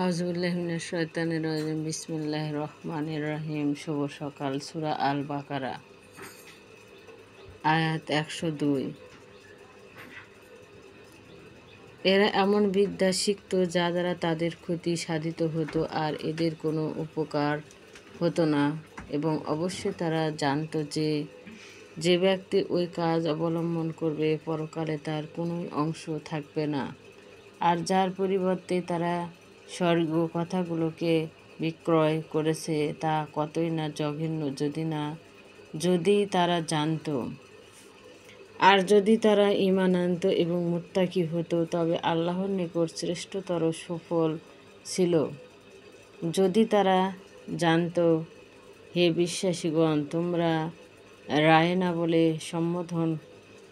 আউযুবিল্লাহি মিনাশ শাইতানির রাজিম বিসমিল্লাহির রহমানির রহিম। শুভ সকাল। সূরা আল বাকারা আয়াত 102। এরা এমন বিদ্যা শিখত যা দ্বারা তাদের ক্ষতি সাধিত হতো আর এদের কোনো উপকার হতো না, এবং অবশ্যই তারা জানত যে যে ব্যক্তি ওই কাজ অবলম্বন করবে পরকালে তার কোনো অংশ থাকবে না। আর যার পরিবর্তে তারা স্বর্গীয় কথাগুলোকে বিক্রয় করেছে তা কতই না জঘন্য যদি তারা জানত। আর যদি তারা ঈমান আনত এবং মুত্তাকি হতো তবে আল্লাহর নিকট শ্রেষ্ঠতর সুফল ছিল। যদি তারা জানত, হে বিশ্বাসীগণ, তোমরা রায়না বলে সম্বোধন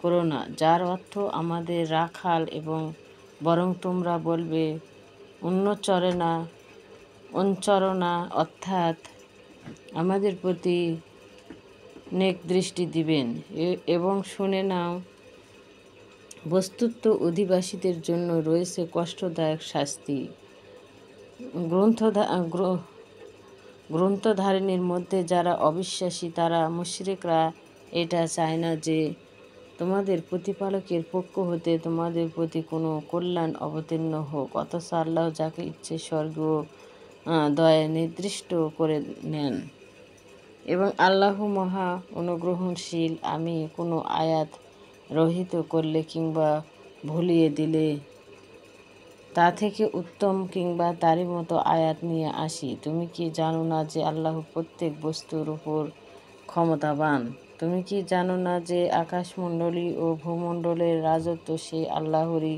করো না, যার অর্থ আমাদের রাখাল, এবং বরং তোমরা বলবে অনুচরণা, অর্থাৎ আমাদের প্রতি নেক দৃষ্টি দিবেন। এবং শুনে নাও, বস্তুত অধিবাসীদের জন্য রয়েছে কষ্টদায়ক শাস্তি। গ্রন্থধারিণীর মধ্যে যারা অবিশ্বাসী তারা মুশরিকরা এটা চায় না যে তোমাদের প্রতিপালকের পক্ষ হতে তোমাদের প্রতি কোনো কল্যাণ অবতীর্ণ হোক, অথচ আল্লাহ যাকে ইচ্ছে স্বর্গীয় দয়া নির্দিষ্ট করে নেন, এবং আল্লাহ মহা অনুগ্রহশীল। আমি কোনো আয়াত রহিত করলে কিংবা ভুলিয়ে দিলে তা থেকে উত্তম কিংবা তারই মতো আয়াত নিয়ে আসি। তুমি কি জানো না যে আল্লাহ প্রত্যেক বস্তুর উপর ক্ষমতাবান? তুমি কি জানো না যে আকাশমণ্ডলী ও ভূমণ্ডলের রাজত্ব সেই আল্লাহরই,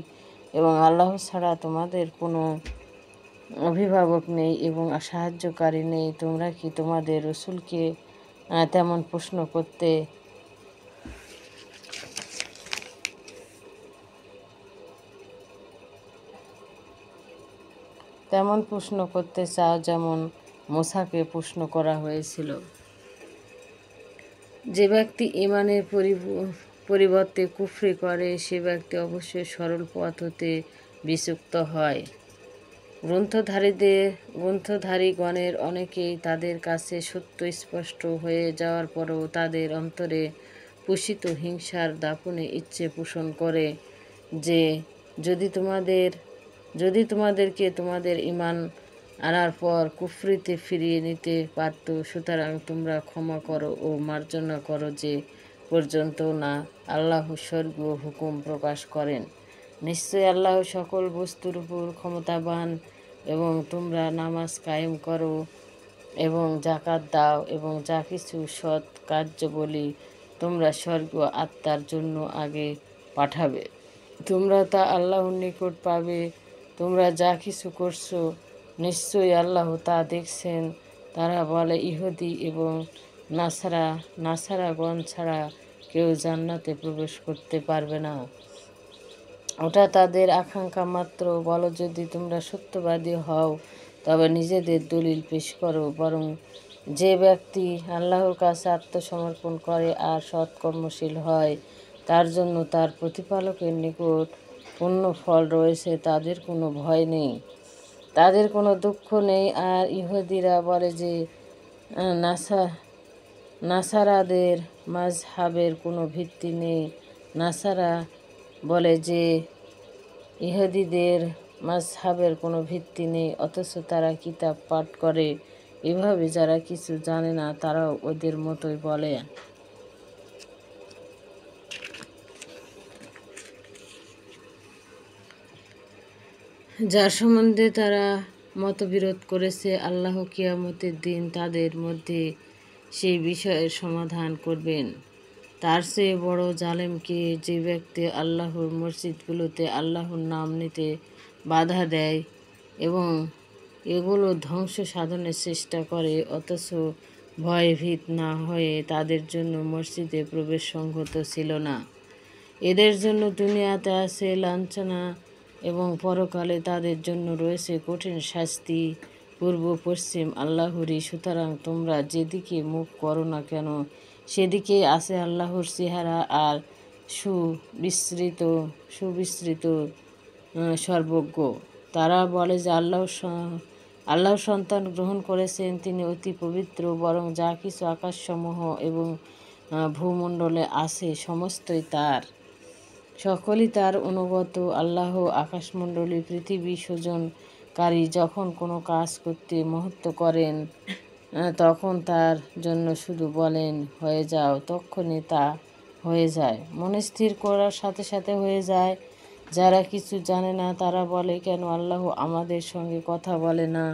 এবং আল্লাহ ছাড়া তোমাদের কোনো অভিভাবক নেই এবং সাহায্যকারী নেই? তোমরা কি তোমাদের রাসূলকে তেমন প্রশ্ন করতে চাও যেমন মূসাকে প্রশ্ন করা হয়েছিল? যে ব্যক্তি ঈমানের পরিবর্তে কুফরি করে সে ব্যক্তি অবশ্যই সরল পথ হতে বিচ্যুত হয়। গ্রন্থধারীগণের অনেকেই তাদের কাছে সত্য স্পষ্ট হয়ে যাওয়ার পরও তাদের অন্তরে পোষিত হিংসার দাপনে ইচ্ছে পোষণ করে যে যদি তোমাদেরকে তোমাদের ঈমান আনার পর কুফরিতে ফিরিয়ে নিতে পারত। সুতরাং তোমরা ক্ষমা করো ও মার্জনা করো যে পর্যন্ত না আল্লাহ স্বর্গীয় হুকুম প্রকাশ করেন। নিশ্চয়ই আল্লাহ সকল বস্তুর উপর ক্ষমতাবান। এবং তোমরা নামাজ কায়েম করো এবং যাকাত দাও এবং যা কিছু সৎ কার্যাবলী তোমরা স্বর্গীয় আত্মার জন্য আগে পাঠাবে, তোমরা তা আল্লাহর নিকট পাবে। তোমরা যা কিছু করছো নিশ্চয়ই আল্লাহ তা দেখছেন। তারা বলে, ইহুদি এবং নাসারাগণ ছাড়া কেউ জান্নাতে প্রবেশ করতে পারবে না। ওটা তাদের আকাঙ্ক্ষা মাত্র। বলো, যদি তোমরা সত্যবাদী হও তবে নিজেদের দলিল পেশ করো। বরং যে ব্যক্তি আল্লাহর কাছে আত্মসমর্পণ করে আর সৎকর্মশীল হয় তার জন্য তার প্রতিপালকের নিকট পূর্ণ ফল রয়েছে। তাদের কোনো ভয় নেই, তাদের কোনো দুঃখ নেই। আর ইহুদিরা বলে যে নাসারাদের মাযহাবের কোনো ভিত্তি নেই। নাসারা বলে যে ইহুদিদের মাযহাবের কোনো ভিত্তি নেই, অথচ তারা কিতাব পাঠ করে। এভাবে যারা কিছু জানে না তারাও ওদের মতোই বলে। যার সম্বন্ধে তারা মতবিরোধ করেছে, আল্লাহ কিয়ামতের দিন তাদের মধ্যে সেই বিষয়ের সমাধান করবেন। তার চেয়ে বড় জালেম কে? যে ব্যক্তি আল্লাহর মসজিদগুলোতে আল্লাহর নাম নিতে বাধা দেয় এবং এগুলো ধ্বংস সাধনের চেষ্টা করে, অথচ ভয়ভীত না হয়ে তাদের জন্য মসজিদে প্রবেশ সংগত ছিল না। এদের জন্য দুনিয়াতে আছে লাঞ্ছনা এবং পরকালে তাদের জন্য রয়েছে কঠিন শাস্তি। পূর্ব পশ্চিম আল্লাহরই। সুতরাং তোমরা যেদিকে মুখ করো না কেন সেদিকেই আছে আল্লাহর চেহারা আর সুবিস্তৃত সর্বজ্ঞ। তারা বলে যে আল্লাহ সন্তান গ্রহণ করেছেন, তিনি অতি পবিত্র, বরং যা কিছু আকাশসমূহ এবং ভূমণ্ডলে আছে সমস্তই তার, সকলই তার অনুগত। আল্লাহ আকাশমণ্ডলী পৃথিবী সৃজনকারী, যখন কোনো কাজ করতে মহত্ব করেন তখন তার জন্য শুধু বলেন হয়ে যাও, তক্ষণে তা হয়ে যায়, মনে স্থির করার সাথে সাথে হয়ে যায়। যারা কিছু জানে না তারা বলে, কেন আল্লাহ আমাদের সঙ্গে কথা বলে না,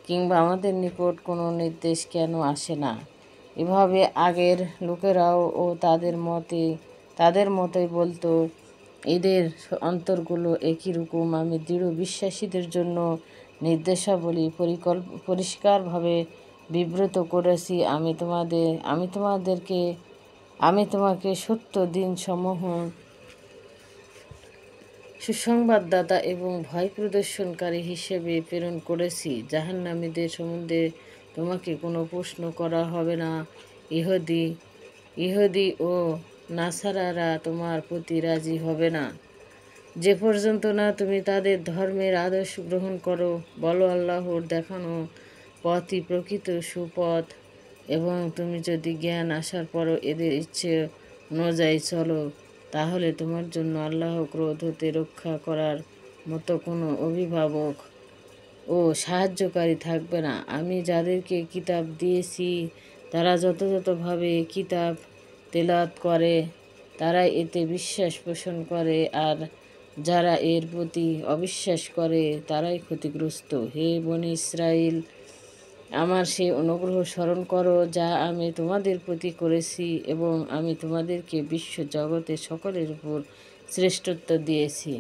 কিংবা আমাদের নিকট কোনো নির্দেশ কেন আসে না। এভাবে আগের লোকেরাও ও তাদের মতোই বলতো। এদের অন্তরগুলো একই রকম। আমি দৃঢ় বিশ্বাসীদের জন্য নির্দেশাবলী পরিষ্কারভাবে বিবৃত করেছি। আমি তোমাকে সত্য দিনসমূহ সুসংবাদদাতা এবং ভয় প্রদর্শনকারী হিসেবে প্রেরণ করেছি। জাহান্নামীদের সম্বন্ধে তোমাকে কোনো প্রশ্ন করা হবে না। ইহুদি ও নাসারারা তোমার প্রতি রাজি হবে না, যে পর্যন্ত না তুমি তাদের ধর্মের আদর্শ গ্রহণ করো। বলো, আল্লাহর দেখানো পথই প্রকৃত সুপথ, এবং তুমি যদি জ্ঞান আসার পরও এদের ইচ্ছে অনুযায়ী চলো, তাহলে তোমার জন্য আল্লাহ ক্রোধ হতে রক্ষা করার মতো কোনো অভিভাবক ও সাহায্যকারী থাকবে না। আমি যাদেরকে কিতাব দিয়েছি তারা যথাযথভাবে কিতাব তেলাওয়াত করে, তারাই এতে বিশ্বাস পোষণ করে, আর যারা এর প্রতি অবিশ্বাস করে তারাই ক্ষতিগ্রস্ত। হে বনী ইসরাইল, আমার সেই অনুগ্রহ স্মরণ করো যা আমি তোমাদের প্রতি করেছি, এবং আমি তোমাদেরকে বিশ্ব জগতের সকলের উপর শ্রেষ্ঠত্ব দিয়েছি।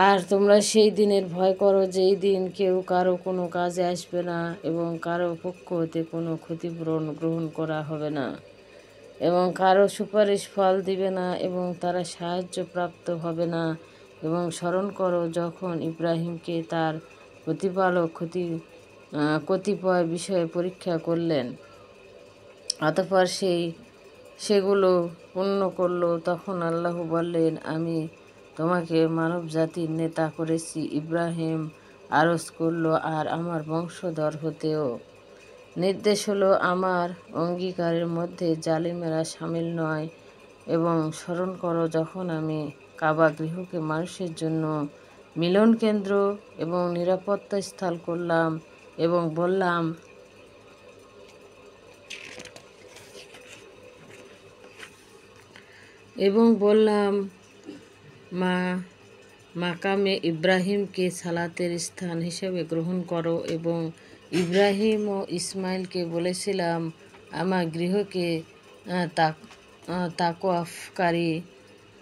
আর তোমরা সেই দিনের ভয় করো যেই দিন কেউ কারো কোনো কাজে আসবে না, এবং কারো পক্ষ হতে কোনো ক্ষতিপূরণ গ্রহণ করা হবে না, এবং কারো সুপারিশ ফল দিবে না, এবং তারা সাহায্য প্রাপ্ত হবে না। এবং স্মরণ করো যখন ইব্রাহিমকে তার প্রতিপালক কতিপয় বিষয়ে পরীক্ষা করলেন, অতঃপর সেগুলো পূর্ণ করল। তখন আল্লাহ বললেন, আমি তোমাকে মানব জাতির নেতা করেছি। ইব্রাহিম আরজ করল, আর আমার বংশধর হতেও। নির্দেশ হলো, আমার অঙ্গীকারের মধ্যে জালিমেরা সামিল নয়। এবং স্মরণ করো যখন আমি কাবা গৃহকে মানুষের জন্য মিলন কেন্দ্র এবং নিরাপত্তা স্থল করলাম, এবং বললাম মাকামে ইব্রাহিমকে সালাতের স্থান হিসেবে গ্রহণ করো। এবং ইব্রাহিম ও ইসমাইলকে বলেছিলাম, আমার গৃহকে তাকওয়াফকারী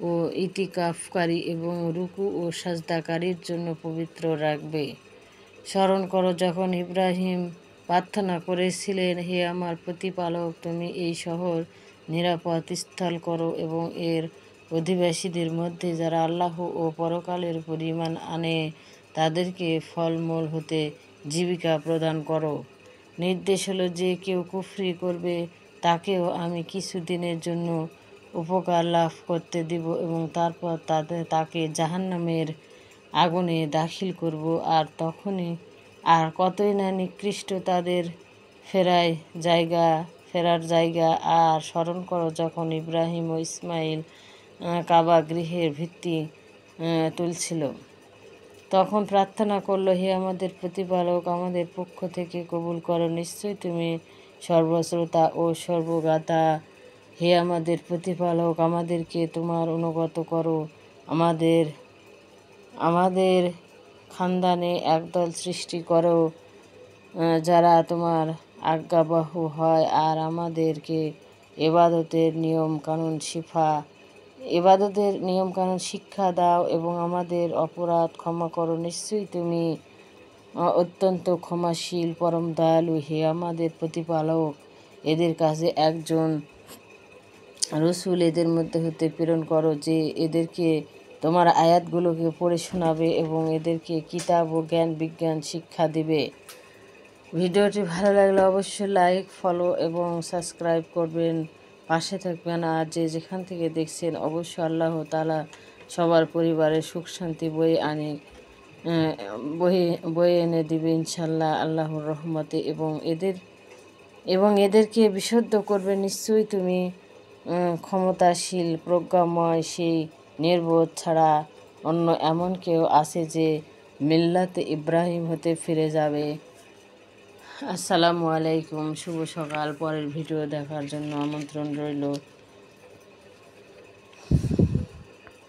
ও ইতিকাফকারী এবং রুকু ও সাজদাকারীর জন্য পবিত্র রাখবে। স্মরণ করো যখন ইব্রাহিম প্রার্থনা করেছিলেন, হে আমার প্রতিপালক, তুমি এই শহর নিরাপদ স্থল করো, এবং এর অধিবাসীদের মধ্যে যারা আল্লাহ ও পরকালের উপর ঈমান আনে তাদেরকে ফলমূল হতে জীবিকা প্রদান করো। নির্দেশ হলো, যে কেউ কুফরি করবে তাকেও আমি কিছু দিনের জন্য উপকার লাভ করতে দিব, এবং তারপর তাকে জাহান্নামের আগুনে দাখিল করব। আর কতই না নিকৃষ্ট তাদের ফেরার জায়গা। আর স্মরণ করো যখন ইব্রাহিম ও ইসমাইল কাবা গৃহের ভিত্তি তুলছিল, তখন প্রার্থনা করল, হে আমাদের প্রতিপালক, আমাদের পক্ষ থেকে কবুল করো, নিশ্চয়ই তুমি সর্বশ্রোতা ও সর্বজ্ঞাতা। হে আমাদের প্রতিপালক, আমাদেরকে তোমার অনুগত করো, আমাদের খানদানে একদল সৃষ্টি করো যারা তোমার আজ্ঞাবহ হয়, আর আমাদেরকে ইবাদতের নিয়মকানুন শিক্ষা দাও, এবং আমাদের অপরাধ ক্ষমা করো, নিশ্চয়ই তুমি অত্যন্ত ক্ষমাশীল, পরম দয়ালু। হে আমাদের প্রতিপালক, এদের কাছে একজন রসুল এদের মধ্যে হতে প্রেরণ করো, যে এদেরকে তোমার আয়াতগুলোকে পড়ে শোনাবে এবং এদেরকে কিতাব ও জ্ঞান বিজ্ঞান শিক্ষা দিবে। ভিডিওটি ভালো লাগলে অবশ্যই লাইক, ফলো এবং সাবস্ক্রাইব করবেন, পাশে থাকবেন। আর যে যেখান থেকে দেখছেন, অবশ্যই আল্লাহ তাআলা সবার পরিবারে সুখ শান্তি বয়ে আনে। বয়ে বয়ে এনে দিবে ইনশাল্লাহ আল্লাহর রহমতে, এবং এদেরকে বিশুদ্ধ করবে। নিশ্চয়ই তুমি ক্ষমতাশীল প্রজ্ঞাময় সেই নির্বোধ ছাড়া অন্য এমন কেউ আছে যে মিল্লাতে ইব্রাহিম হতে ফিরে যাবে। আসসালামু আলাইকুম, শুভ সকাল। পরের ভিডিও দেখার জন্য আমন্ত্রণ রইল।